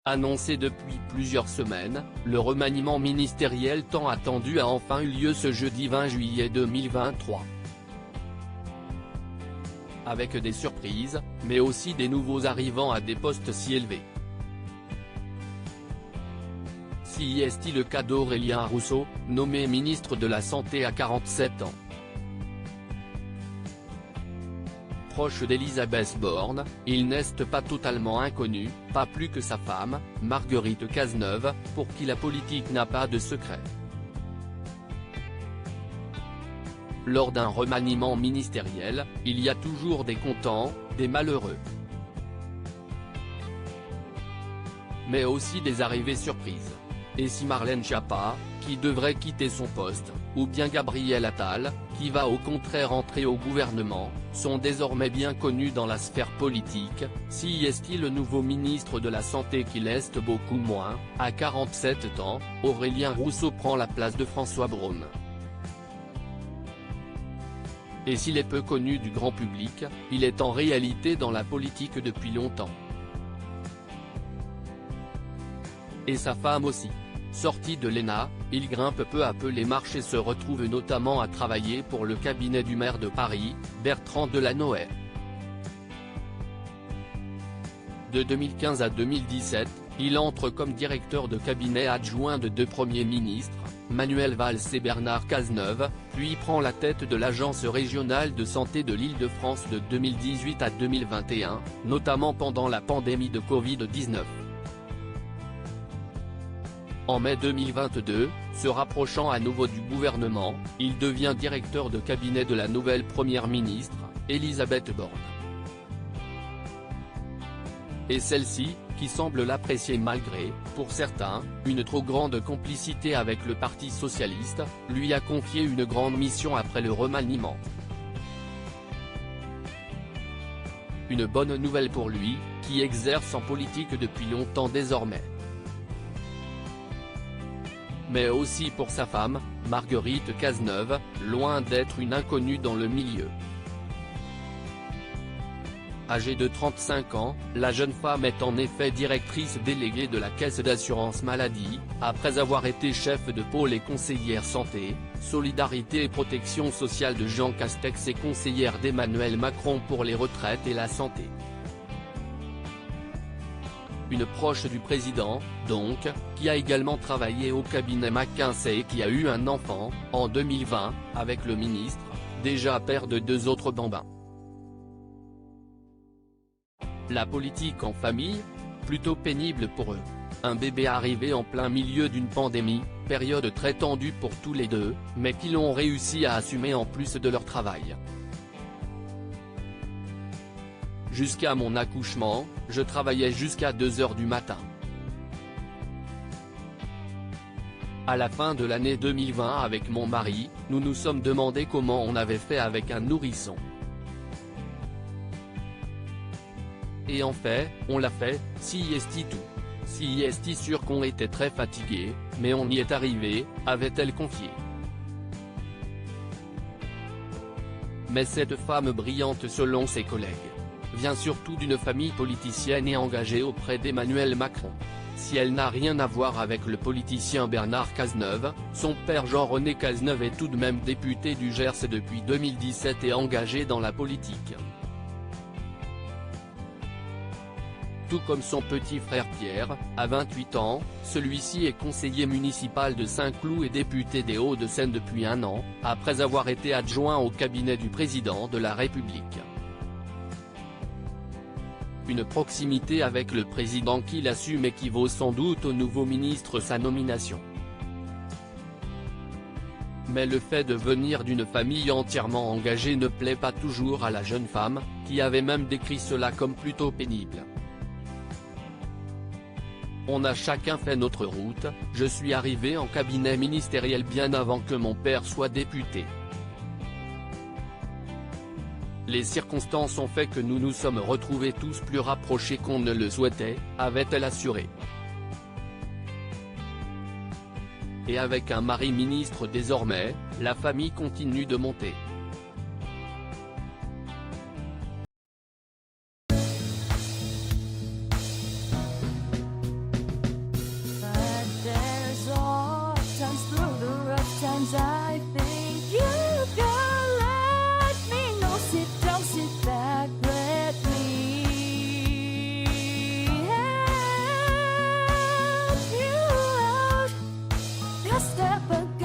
Annoncé depuis plusieurs semaines, le remaniement ministériel tant attendu a enfin eu lieu ce jeudi 20 juillet 2023. Avec des surprises, mais aussi des nouveaux arrivants à des postes si élevés. Si est le cas d'Aurélien Rousseau, nommé ministre de la Santé à 47 ans. Proche d'Elisabeth Borne, il n'est pas totalement inconnu, pas plus que sa femme, Marguerite Cazeneuve, pour qui la politique n'a pas de secret. Lors d'un remaniement ministériel, il y a toujours des contents, des malheureux. Mais aussi des arrivées surprises. Et si Marlène Schiappa, qui devrait quitter son poste, ou bien Gabriel Attal, qui va au contraire entrer au gouvernement, sont désormais bien connus dans la sphère politique, si est-il le nouveau ministre de la Santé qui l'est beaucoup moins, à 47 ans, Aurélien Rousseau prend la place de François Braun. Et s'il est peu connu du grand public, il est en réalité dans la politique depuis longtemps. Et sa femme aussi. Sorti de l'ENA, il grimpe peu à peu les marches et se retrouve notamment à travailler pour le cabinet du maire de Paris, Bertrand Delanoë. De 2015 à 2017, il entre comme directeur de cabinet adjoint de deux premiers ministres, Manuel Valls et Bernard Cazeneuve, puis prend la tête de l'Agence régionale de santé de l'Île-de-France de 2018 à 2021, notamment pendant la pandémie de Covid-19. En mai 2022, se rapprochant à nouveau du gouvernement, il devient directeur de cabinet de la nouvelle première ministre, Elisabeth Borne. Et celle-ci, qui semble l'apprécier malgré, pour certains, une trop grande complicité avec le Parti socialiste, lui a confié une grande mission après le remaniement. Une bonne nouvelle pour lui, qui exerce en politique depuis longtemps désormais. Mais aussi pour sa femme, Marguerite Cazeneuve, loin d'être une inconnue dans le milieu. Âgée de 35 ans, la jeune femme est en effet directrice déléguée de la Caisse d'assurance maladie, après avoir été chef de pôle et conseillère santé, solidarité et protection sociale de Jean Castex et conseillère d'Emmanuel Macron pour les retraites et la santé. Une proche du président, donc, qui a également travaillé au cabinet McKinsey et qui a eu un enfant, en 2020, avec le ministre, déjà père de deux autres bambins. La politique en famille, plutôt pénible pour eux. Un bébé arrivé en plein milieu d'une pandémie, période très tendue pour tous les deux, mais qu'ils ont réussi à assumer en plus de leur travail. Jusqu'à mon accouchement, je travaillais jusqu'à 2 h du matin. À la fin de l'année 2020 avec mon mari, nous nous sommes demandé comment on avait fait avec un nourrisson. Et en fait, on l'a fait, si est tout. Si est sûr qu'on était très fatigué, mais on y est arrivé, avait-elle confié. Mais cette femme brillante selon ses collègues vient surtout d'une famille politicienne et engagée auprès d'Emmanuel Macron. Si elle n'a rien à voir avec le politicien Bernard Cazeneuve, son père Jean-René Cazeneuve est tout de même député du Gers depuis 2017 et engagé dans la politique. Tout comme son petit frère Pierre, à 28 ans, celui-ci est conseiller municipal de Saint-Cloud et député des Hauts-de-Seine depuis 1 an, après avoir été adjoint au cabinet du président de la République. Une proximité avec le président qu'il assume équivaut sans doute au nouveau ministre sa nomination. Mais le fait de venir d'une famille entièrement engagée ne plaît pas toujours à la jeune femme, qui avait même décrit cela comme plutôt pénible. On a chacun fait notre route, je suis arrivé en cabinet ministériel bien avant que mon père soit député. Les circonstances ont fait que nous nous sommes retrouvés tous plus rapprochés qu'on ne le souhaitait, avait-elle assuré. Et avec un mari ministre désormais, la famille continue de monter. Sometimes I think you can let me know. Sit down, sit back, let me help you out. Just step back.